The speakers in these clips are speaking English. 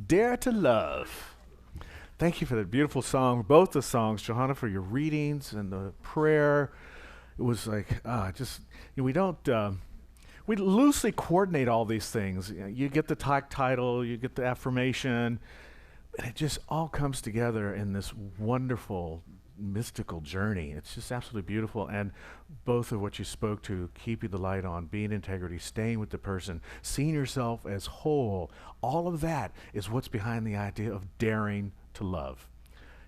Dare to Love. Thank you for that beautiful song, both the songs, Johanna, for your readings and the prayer. It was like, we don't, we loosely coordinate all these things. You get the talk title, you get the affirmation, and it just all comes together in this wonderful, mystical journey. It's just absolutely beautiful. And both of what you spoke to, keeping the light on, being integrity, staying with the person, seeing yourself as whole, all of that is what's behind the idea of daring to love.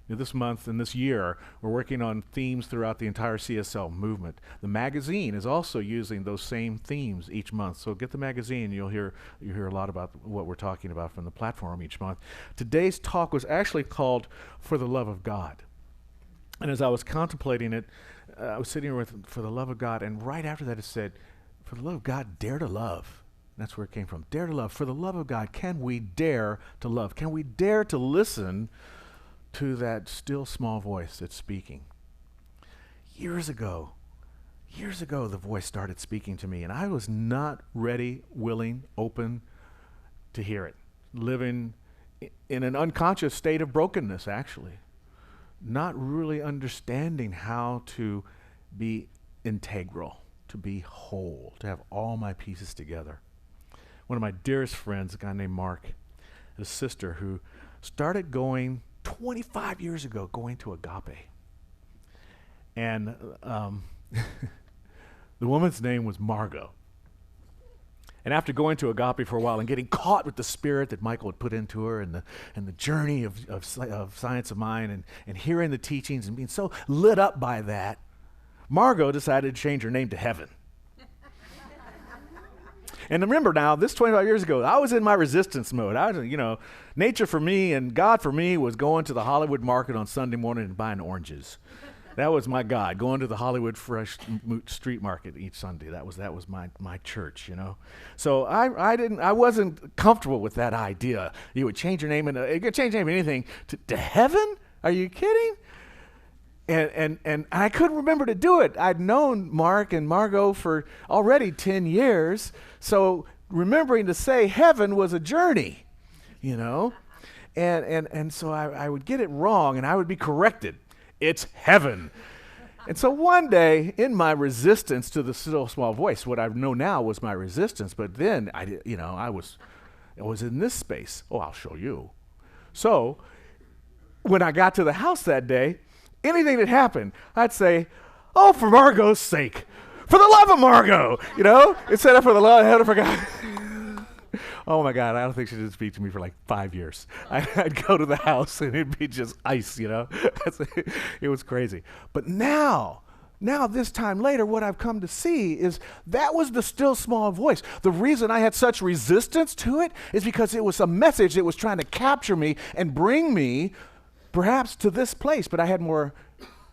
This month and this year, we're working on themes throughout the entire CSL movement. The magazine is also using those same themes each month. So get the magazine, you'll hear a lot about what we're talking about from the platform each month. Today's talk was actually called For the Love of God. And as I was contemplating it, I was sitting here with For the Love of God, and right after that it said, for the love of God, dare to love. And that's where it came from. Dare to love. For the love of God, can we dare to love? Can we dare to listen to that still small voice that's speaking? Years ago, the voice started speaking to me, and I was not ready, willing, open to hear it. Living in an unconscious state of brokenness, actually. Not really understanding how to be integral, to be whole, to have all my pieces together. One of my dearest friends, a guy named Mark, had a sister who started going 25 years ago, going to Agape. And the woman's name was Margot. And after going to Agape for a while and getting caught with the spirit that Michael had put into her and the journey of science of mind and hearing the teachings and being so lit up by that, Margot decided to change her name to Heaven. And remember now, this 25 years ago, I was in my resistance mode. I was, nature for me and God for me was going to the Hollywood market on Sunday morning and buying oranges. That was my God, going to the Hollywood Fresh Street Market each Sunday. That was my church, So I wasn't comfortable with that idea. You would change your name, and you could change your name anything to Heaven? Are you kidding? And I couldn't remember to do it. I'd known Mark and Margot for already 10 years, so remembering to say Heaven was a journey, And so I would get it wrong, and I would be corrected. It's Heaven. And so one day, in my resistance to the still small voice, what I know now was my resistance, but then I was in this space. Oh, I'll show you. So when I got to the house that day, anything that happened, I'd say, oh, for Margot's sake, for the love of Margot, instead of for the love of heaven, for God. Oh my God, I don't think she did speak to me for like 5 years. I'd go to the house and it'd be just ice, It was crazy. But now this time later, what I've come to see is that was the still small voice. The reason I had such resistance to it is because it was a message that was trying to capture me and bring me perhaps to this place, but I had more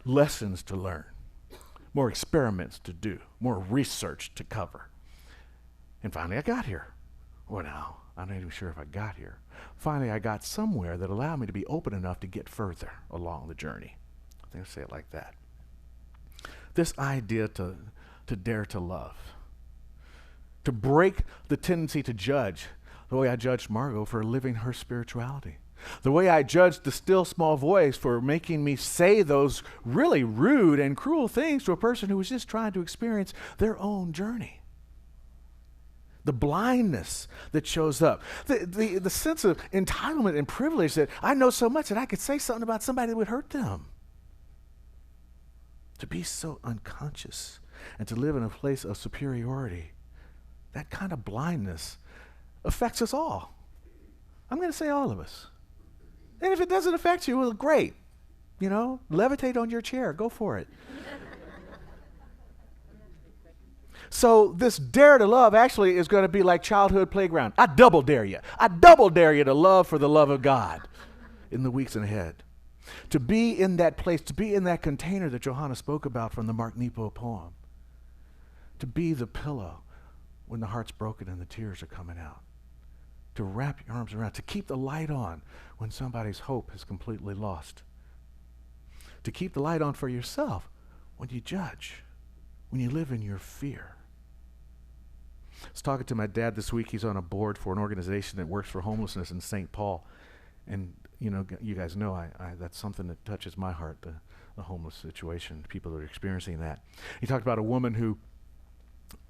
lessons to learn, more experiments to do, more research to cover. And finally I got here. Well, now, I'm not even sure if I got here. Finally, I got somewhere that allowed me to be open enough to get further along the journey. I think I'll say it like that. This idea to dare to love, to break the tendency to judge the way I judged Margot for living her spirituality, the way I judged the still small voice for making me say those really rude and cruel things to a person who was just trying to experience their own journey. The blindness that shows up, the sense of entitlement and privilege that I know so much that I could say something about somebody that would hurt them. To be so unconscious and to live in a place of superiority, that kind of blindness affects us all. I'm going to say all of us. And if it doesn't affect you, well, great. Levitate on your chair. Go for it. So this dare to love actually is going to be like childhood playground. I double dare you. I double dare you to love for the love of God in the weeks ahead. To be in that place, to be in that container that Johanna spoke about from the Mark Nepo poem. To be the pillow when the heart's broken and the tears are coming out. To wrap your arms around, to keep the light on when somebody's hope is completely lost. To keep the light on for yourself when you judge, when you live in your fear. I was talking to my dad this week. He's on a board for an organization that works for homelessness in St. Paul. And, you guys know that's something that touches my heart, the homeless situation, people that are experiencing that. He talked about a woman who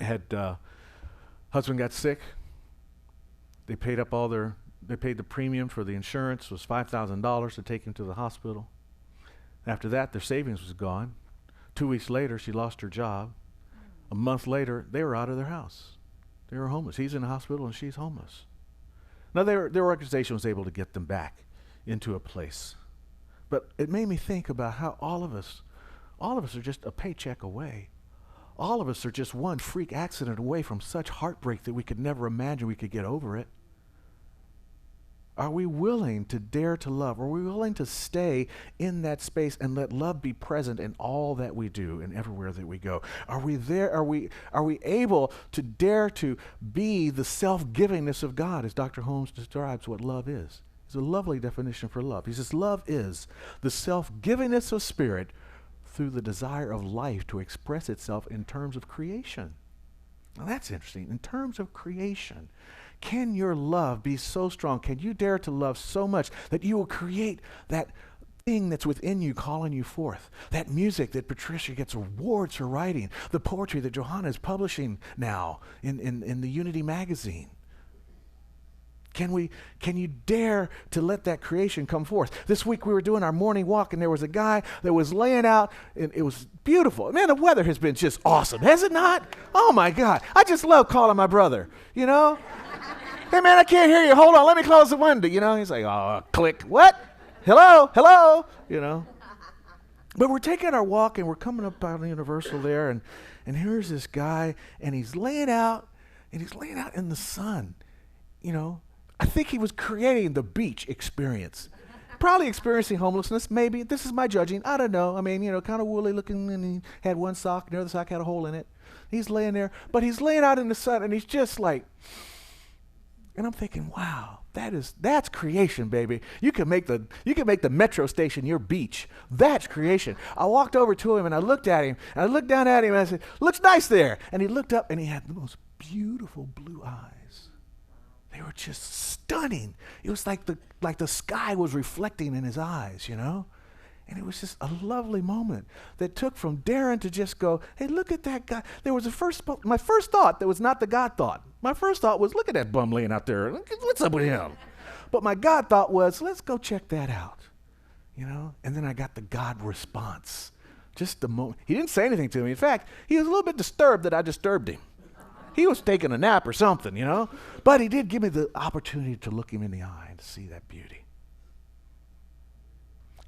had, husband got sick. They paid the premium for the insurance. It was $5,000 to take him to the hospital. After that, their savings was gone. 2 weeks later, she lost her job. A month later, they were out of their house. They were homeless. He's in the hospital and she's homeless. Now, their organization was able to get them back into a place. But it made me think about how all of us are just a paycheck away. All of us are just one freak accident away from such heartbreak that we could never imagine we could get over it. Are we willing to dare to love? Are we willing to stay in that space and let love be present in all that we do and everywhere that we go? Are we there? Are we able to dare to be the self-givingness of God, as Dr. Holmes describes what love is? It's a lovely definition for love. He says, love is the self-givingness of spirit through the desire of life to express itself in terms of creation. Now that's interesting. In terms of creation, can your love be so strong? Can you dare to love so much that you will create that thing that's within you calling you forth? That music that Patricia gets awards for writing, the poetry that Johanna is publishing now in the Unity magazine. Can you dare to let that creation come forth? This week we were doing our morning walk and there was a guy that was laying out, and it was beautiful. Man, the weather has been just awesome, has it not? Oh my God, I just love calling my brother, Hey man, I can't hear you. Hold on, let me close the window. He's like, oh, click. What? Hello? But we're taking our walk and we're coming up out of Universal there, and here's this guy, and he's laying out in the sun. I think he was creating the beach experience. Probably experiencing homelessness, maybe. This is my judging. I don't know. I mean, kind of woolly looking, and he had one sock, and the other sock had a hole in it. He's laying there, but he's laying out in the sun, and he's just like, and I'm thinking, wow, that's creation, baby. You can make the metro station your beach. That's creation. I walked over to him and I looked at him and I looked down at him and I said, looks nice there. And he looked up and he had the most beautiful blue eyes. They were just stunning. It was like the sky was reflecting in his eyes, And it was just a lovely moment that took from daring to just go, hey, look at that guy. There was my first thought that was not the God thought. My first thought was, look at that bum laying out there. What's up with him? But my God thought was, let's go check that out. And then I got the God response. Just the moment. He didn't say anything to me. In fact, he was a little bit disturbed that I disturbed him. He was taking a nap or something, But he did give me the opportunity to look him in the eye and to see that beauty.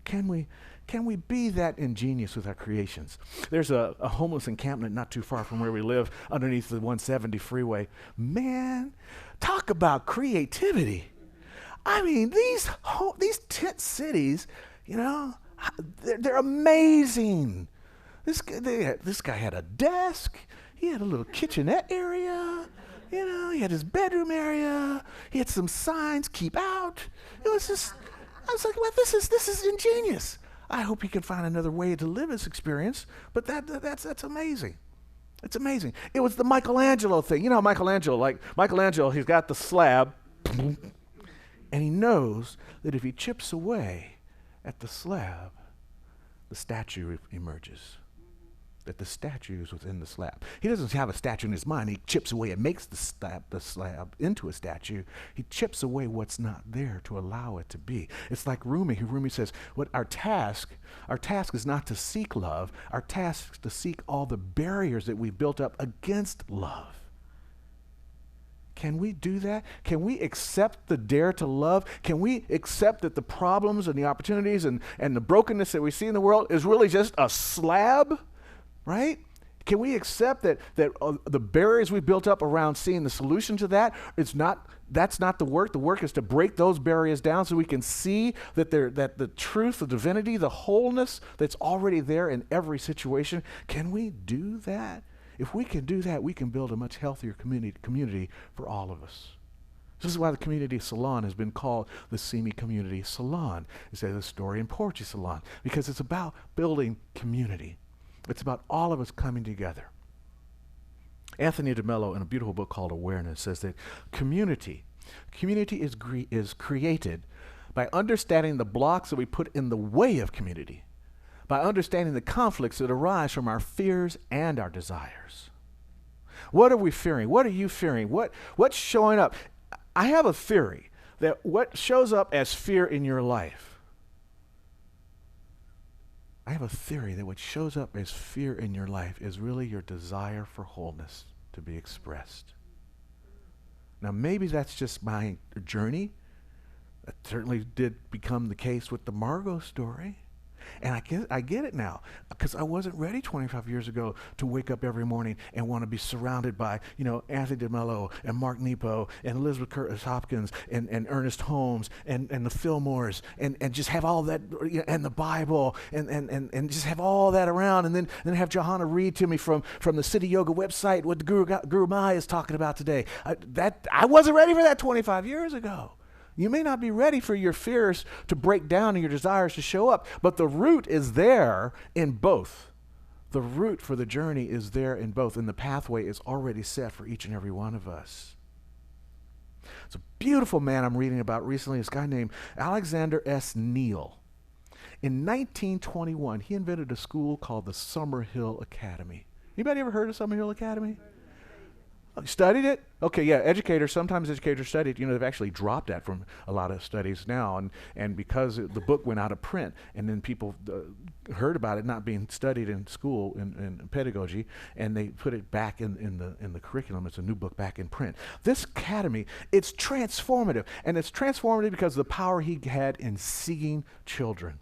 Can we be that ingenious with our creations? There's a homeless encampment not too far from where we live underneath the 170 freeway. Man, talk about creativity. I mean, these tent cities, they're amazing. This guy had a desk. He had a little kitchenette area. He had his bedroom area. He had some signs, keep out. I was like, well, this is ingenious. I hope he can find another way to live his experience, but that's amazing. It's amazing. It was the Michelangelo thing. Michelangelo, he's got the slab, and he knows that if he chips away at the slab, the statue emerges. That the statue is within the slab. He doesn't have a statue in his mind. He chips away and makes the slab into a statue. He chips away what's not there to allow it to be. It's like Rumi. Rumi says, what our task is not to seek love. Our task is to seek all the barriers that we built up against love. Can we do that? Can we accept the dare to love? Can we accept that the problems and the opportunities and the brokenness that we see in the world is really just a slab? Right? Can we accept that the barriers we built up around seeing the solution to that, that's not the work. The work is to break those barriers down so we can see that the truth, the divinity, the wholeness that's already there in every situation. Can we do that? If we can do that, we can build a much healthier community for all of us. This is why the community salon has been called the Simi Community Salon instead of the Story and Poetry Salon, because it's about building community. It's about all of us coming together. Anthony DeMello, in a beautiful book called Awareness, says that community is created by understanding the blocks that we put in the way of community, by understanding the conflicts that arise from our fears and our desires. What are we fearing? What are you fearing? What's showing up? I have a theory that what shows up as fear in your life, what shows up as fear in your life is really your desire for wholeness to be expressed. Now, maybe that's just my journey. That certainly did become the case with the Margot story. And I get it now, because I wasn't ready 25 years ago to wake up every morning and want to be surrounded by, Anthony DeMello and Mark Nepo and Elizabeth Curtis Hopkins and Ernest Holmes and the Fillmores and just have all that, and the Bible and just have all that around, and then have Johanna read to me from the City Yoga website what the Guru Maya is talking about today. I wasn't ready for that 25 years ago. You may not be ready for your fears to break down and your desires to show up, but the root is there in both. The root for the journey is there in both, and the pathway is already set for each and every one of us. It's a beautiful man I'm reading about recently, this guy named Alexander S. Neal. In 1921, he invented a school called the Summerhill Academy. Anybody ever heard of Summerhill Academy? Studied it? Okay, yeah, sometimes educators studied, they've actually dropped that from a lot of studies now, and because the book went out of print, and then people heard about it not being studied in school, in pedagogy, and they put it back in the curriculum. It's a new book back in print. This academy, it's transformative, and it's transformative because of the power he had in seeing children.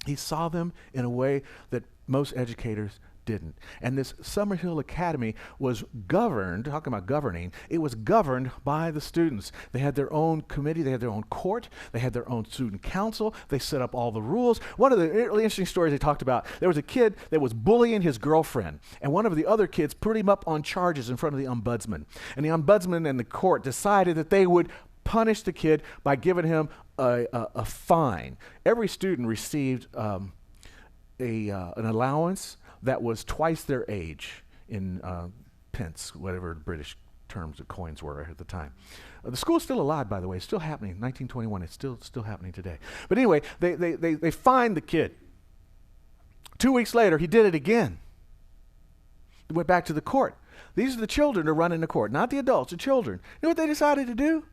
He saw them in a way that most educators didn't. And this Summerhill Academy was governed, talking about governing, it was governed by the students. They had their own committee, they had their own court, they had their own student council, they set up all the rules. One of the really interesting stories they talked about, there was a kid that was bullying his girlfriend, and one of the other kids put him up on charges in front of the ombudsman. And the ombudsman and the court decided that they would punish the kid by giving him a fine. Every student received an allowance that was twice their age in pence, whatever the British terms of coins were at the time. The school's still alive, by the way. It's still happening. 1921, it's still happening today. But anyway, they fined the kid. 2 weeks later, he did it again. They went back to the court. These are the children who are running the court, not the adults, the children. You know what they decided to do?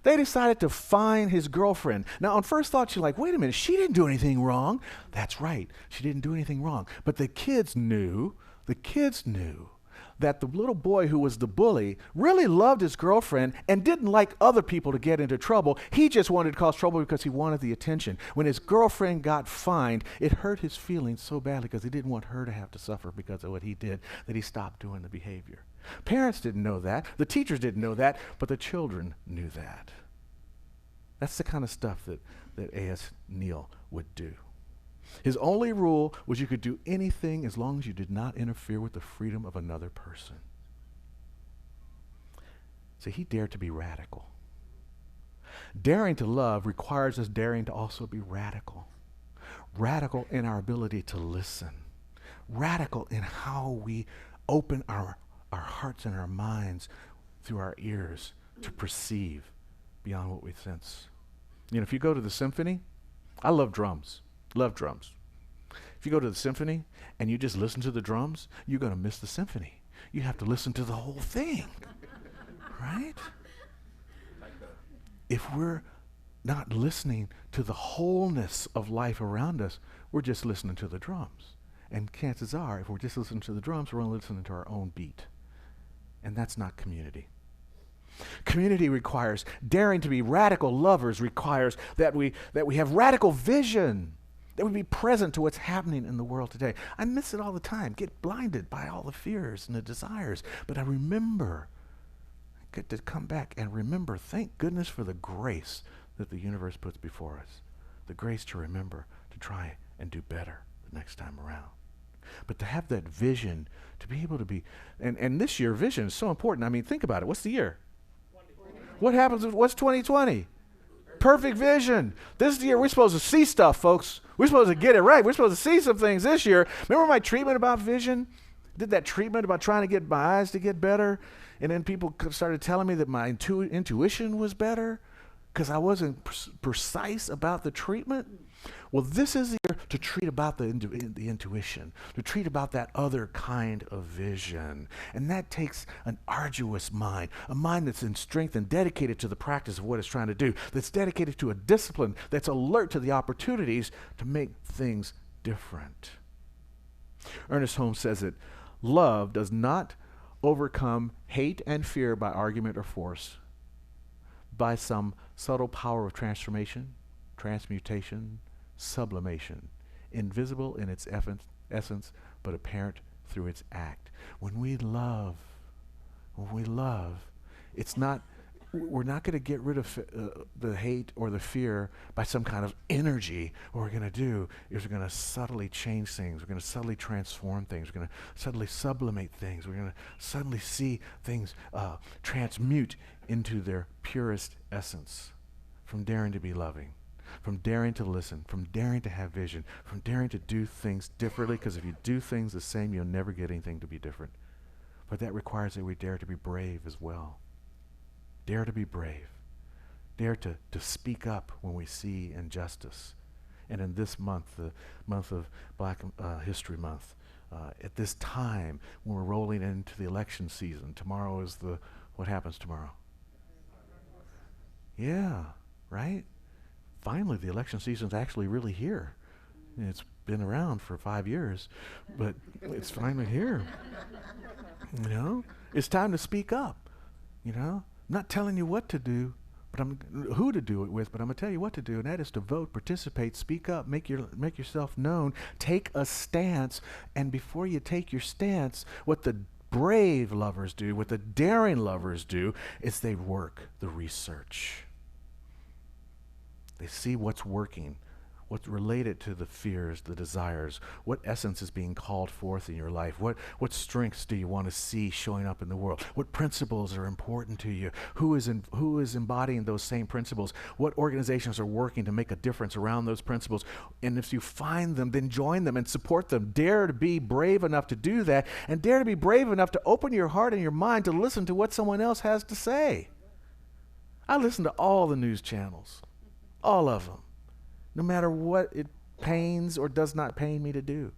They decided to fine his girlfriend. Now, on first thought, you're like, wait a minute, she didn't do anything wrong. That's right, she didn't do anything wrong. But the kids knew that the little boy who was the bully really loved his girlfriend and didn't like other people to get into trouble. He just wanted to cause trouble because he wanted the attention. When his girlfriend got fined, it hurt his feelings so badly because he didn't want her to have to suffer because of what he did that he stopped doing the behavior. Parents didn't know that. The teachers didn't know that, but the children knew that. That's the kind of stuff that A.S. Neal would do. His only rule was you could do anything as long as you did not interfere with the freedom of another person. So he dared to be radical. Daring to love requires us daring to also be radical. Radical in our ability to listen. Radical in how we open our hearts and our minds through our ears to perceive beyond what we sense. If you go to the symphony, I love drums. Love drums. If you go to the symphony and you just listen to the drums, you're going to miss the symphony. You have to listen to the whole thing, right? If we're not listening to the wholeness of life around us, we're just listening to the drums. And chances are, if we're just listening to the drums, we're only listening to our own beat. And that's not community. Community requires daring to be radical lovers, requires that we have radical vision, that we be present to what's happening in the world today. I miss it all the time, get blinded by all the fears and the desires, but I get to come back and remember, thank goodness for the grace that the universe puts before us, the grace to remember, to try and do better the next time around. But to have that vision, to be able to be, and this year, vision is so important. I mean, think about it. What's the year? 2020. What happens? What's 2020? Perfect vision. This year, we're supposed to see stuff, folks. We're supposed to get it right. We're supposed to see some things this year. Remember my treatment about vision? Did that treatment about trying to get my eyes to get better, and then people started telling me that my intuition was better because I wasn't precise about the treatment. Well, this is the year to treat about the intuition, to treat about that other kind of vision. And that takes an arduous mind, a mind that's in strength and dedicated to the practice of what it's trying to do, that's dedicated to a discipline, that's alert to the opportunities to make things different. Ernest Holmes says that love does not overcome hate and fear by argument or force, by some subtle power of transformation, transmutation, sublimation, invisible in its essence, but apparent through its act. When we love, it's not, we're not going to get rid of the hate or the fear by some kind of energy. What we're going to do is we're going to subtly change things. We're going to subtly transform things. We're going to subtly sublimate things. We're going to suddenly see things transmute into their purest essence, from daring to be loving, from daring to listen, from daring to have vision, from daring to do things differently, because if you do things the same, you'll never get anything to be different. But that requires that we dare to be brave as well. Dare to be brave. Dare to speak up when we see injustice. And in this month, the month of Black History Month, at this time when we're rolling into the election season, tomorrow is what happens tomorrow? Yeah, right? Finally, the election season's actually really here. It's been around for 5 years, but it's finally here. You know? It's time to speak up, you know? I'm not telling you what to do, but who to do it with, but I'm going to tell you what to do, and that is to vote, participate, speak up, make yourself known, take a stance, and before you take your stance, what the brave lovers do, what the daring lovers do, is they work the research. They see what's working, what's related to the fears, the desires, what essence is being called forth in your life, what strengths do you want to see showing up in the world, what principles are important to you, who is embodying those same principles, what organizations are working to make a difference around those principles, and if you find them, then join them and support them. Dare to be brave enough to do that, and dare to be brave enough to open your heart and your mind to listen to what someone else has to say. I listen to all the news channels. All of them. No matter what it pains or does not pain me to do.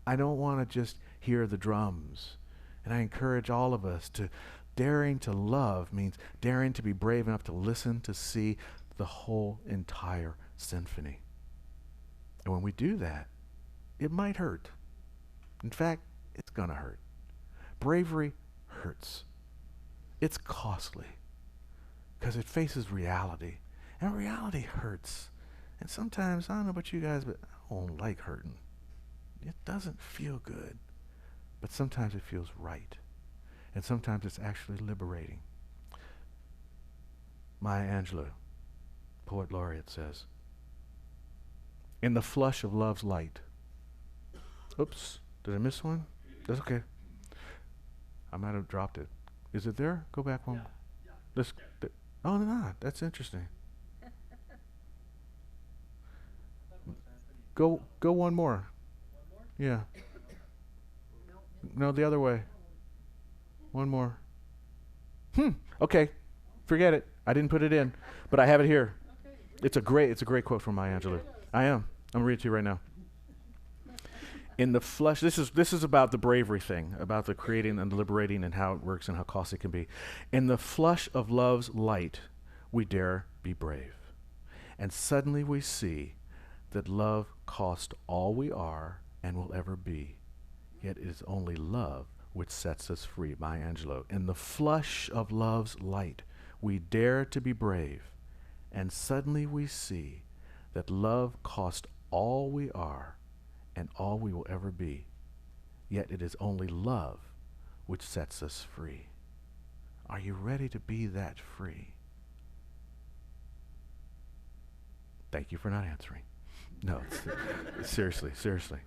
I don't want to just hear the drums. And I encourage all of us to daring to love means daring to be brave enough to listen, to see the whole entire symphony. And when we do that, it might hurt. In fact, it's going to hurt. Bravery hurts. It's costly because it faces reality. And reality hurts. And sometimes, I don't know about you guys, but I don't like hurting. It doesn't feel good. But sometimes it feels right. And sometimes it's actually liberating. Maya Angelou, poet laureate, says, "In the flush of love's light." Oops, did I miss one? That's okay. I might have dropped it. Is it there? Go back one. Yeah. Oh, no, that's interesting. Go one more. Yeah. No, the other way. One more. Okay. Forget it. I didn't put it in, but I have it here. It's a great quote from Maya Angelou. I'm gonna read it to you right now. In the flesh, this is about the bravery thing, about the creating and the liberating and how it works and how costly it can be. In the flush of love's light, we dare be brave. And suddenly we see that love cost all we are and will ever be. Yet it is only love which sets us free. Maya Angelou. In the flush of love's light, we dare to be brave. And suddenly we see that love cost all we are and all we will ever be. Yet it is only love which sets us free. Are you ready to be that free? Thank you for not answering. No, seriously.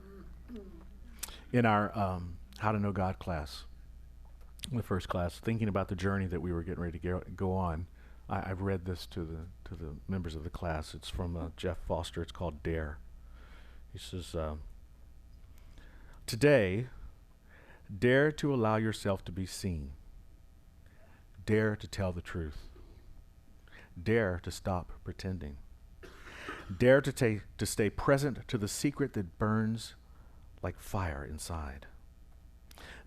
In our How to Know God class, the first class, thinking about the journey that we were getting ready to go on, I've read this to the members of the class. It's from Jeff Foster. It's called Dare. He says, "Today, Dare to allow yourself to be seen. Dare to tell the truth. Dare to stop pretending. Dare to stay present to the secret that burns like fire inside.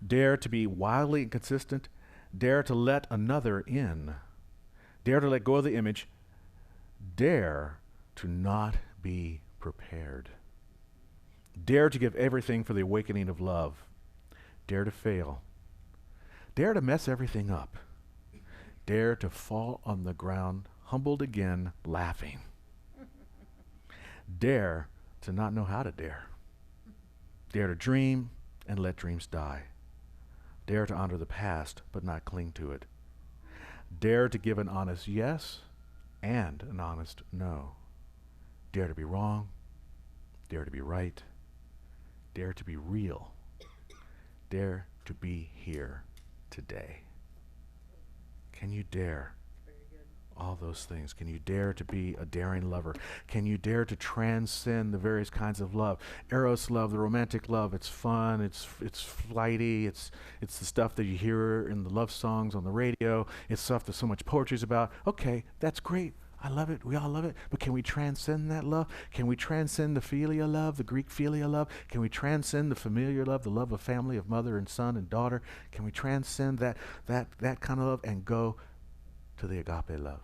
Dare to be wildly inconsistent. Dare to let another in. Dare to let go of the image. Dare to not be prepared. Dare to give everything for the awakening of love. Dare to fail. Dare to mess everything up. Dare to fall on the ground, humbled again, laughing. Dare to not know how to dare. Dare to dream and let dreams die. Dare to honor the past but not cling to it. Dare to give an honest yes and an honest no. Dare to be wrong. Dare to be right. Dare to be real. Dare to be here today. Can you dare all those things? Can you dare to be a daring lover? Can you dare to transcend the various kinds of love? Eros love, the romantic love, it's fun, it's flighty, it's the stuff that you hear in the love songs on the radio, it's stuff that so much poetry is about. Okay, that's great. I love it. We all love it. But can we transcend that love? Can we transcend the philia love, the Greek philia love? Can we transcend the familiar love, the love of family, of mother and son and daughter? Can we transcend that kind of love and go to the agape love,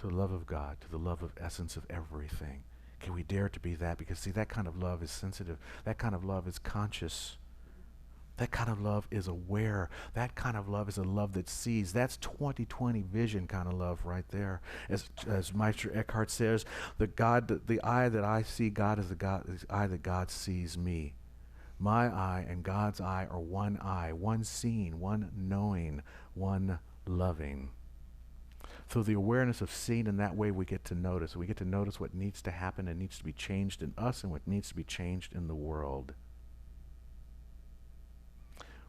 to the love of God, to the love of essence of everything? Can we dare to be that? Because see, that kind of love is sensitive. That kind of love is conscious. That kind of love is aware. That kind of love is a love that sees. That's 20/20 vision kind of love right there. As Meister Eckhart says, the eye that I see God is the eye that God sees me. My eye and God's eye are one eye, one seeing, one knowing, one loving. Through the awareness of seeing in that way, we get to notice. We get to notice what needs to happen and needs to be changed in us and what needs to be changed in the world.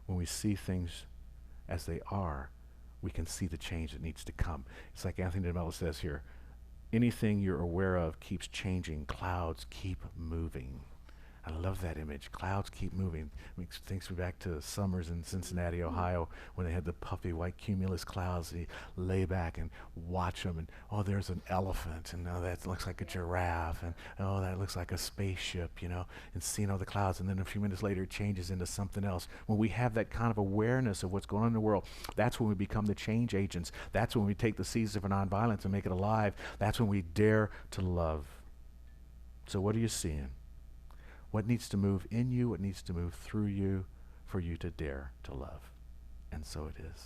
When we see things as they are, we can see the change that needs to come. It's like Anthony DeMello says here, anything you're aware of keeps changing. Clouds keep moving. I love that image. Clouds keep moving. Takes me back to summers in Cincinnati, Ohio, when they had the puffy white cumulus clouds. You lay back and watch them, and oh, there's an elephant, and oh, that looks like a giraffe, and oh, that looks like a spaceship, and seeing all the clouds, and then a few minutes later it changes into something else. When we have that kind of awareness of what's going on in the world, that's when we become the change agents. That's when we take the seeds of nonviolence and make it alive. That's when we dare to love. So what are you seeing? What needs to move in you? What needs to move through you for you to dare to love? And so it is.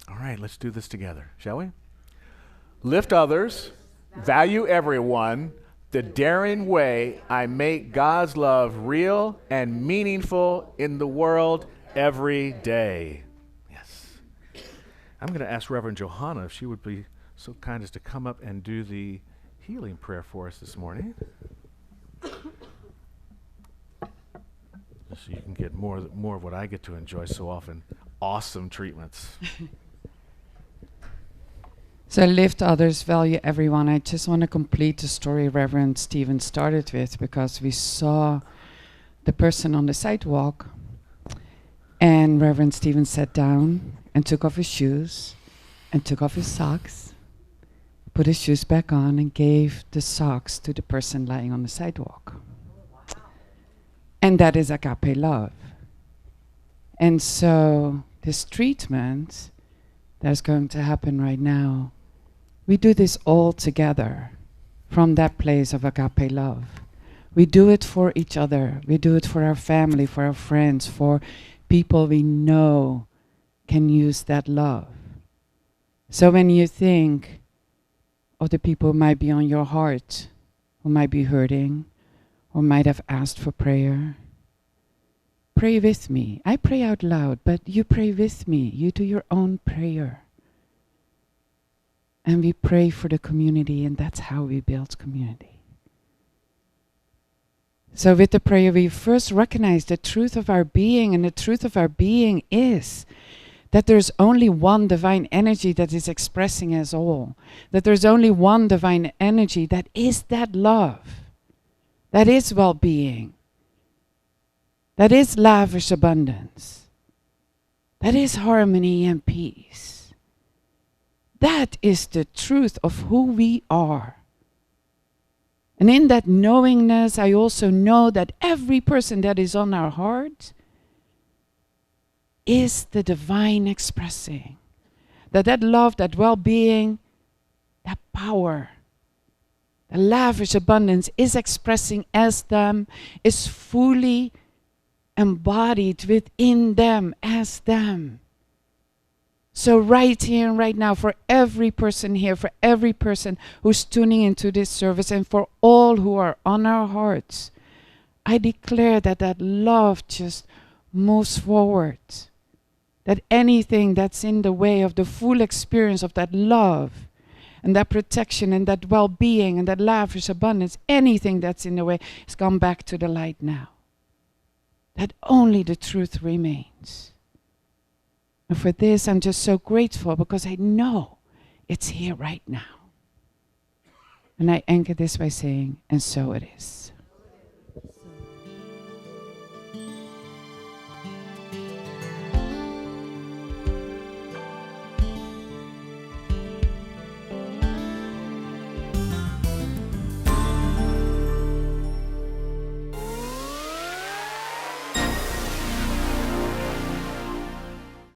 All right, let's do this together, shall we? Lift others, value everyone, the daring way I make God's love real and meaningful in the world every day. I'm going to ask Reverend Johanna if she would be so kind as to come up and do the healing prayer for us this morning. So you can get more of what I get to enjoy so often, awesome treatments. So lift others, value everyone. I just want to complete the story Reverend Stephen started with, because we saw the person on the sidewalk and Reverend Stephen sat down and took off his shoes and took off his socks, put his shoes back on and gave the socks to the person lying on the sidewalk. Wow. And that is agape love. And so this treatment that's going to happen right now, we do this all together from that place of agape love. We do it for each other. We do it for our family, for our friends, for people we know can use that love. So when you think of the people who might be on your heart, who might be hurting, or might have asked for prayer, pray with me. I pray out loud, but you pray with me. You do your own prayer. And we pray for the community, and that's how we build community. So with the prayer, we first recognize the truth of our being, and the truth of our being is that there's only one divine energy that is expressing us all, that there's only one divine energy that is that love, that is well-being, that is lavish abundance, that is harmony and peace. That is the truth of who we are. And in that knowingness, I also know that every person that is on our heart is the divine expressing. That love, that well-being, that power, the lavish abundance is expressing as them, is fully embodied within them as them. So right here and right now, for every person here, for every person who's tuning into this service, and for all who are on our hearts, I declare that that love just moves forward. That anything that's in the way of the full experience of that love and that protection and that well-being and that lavish abundance, anything that's in the way has gone back to the light now. That only the truth remains. And for this, I'm just so grateful because I know it's here right now. And I anchor this by saying, and so it is.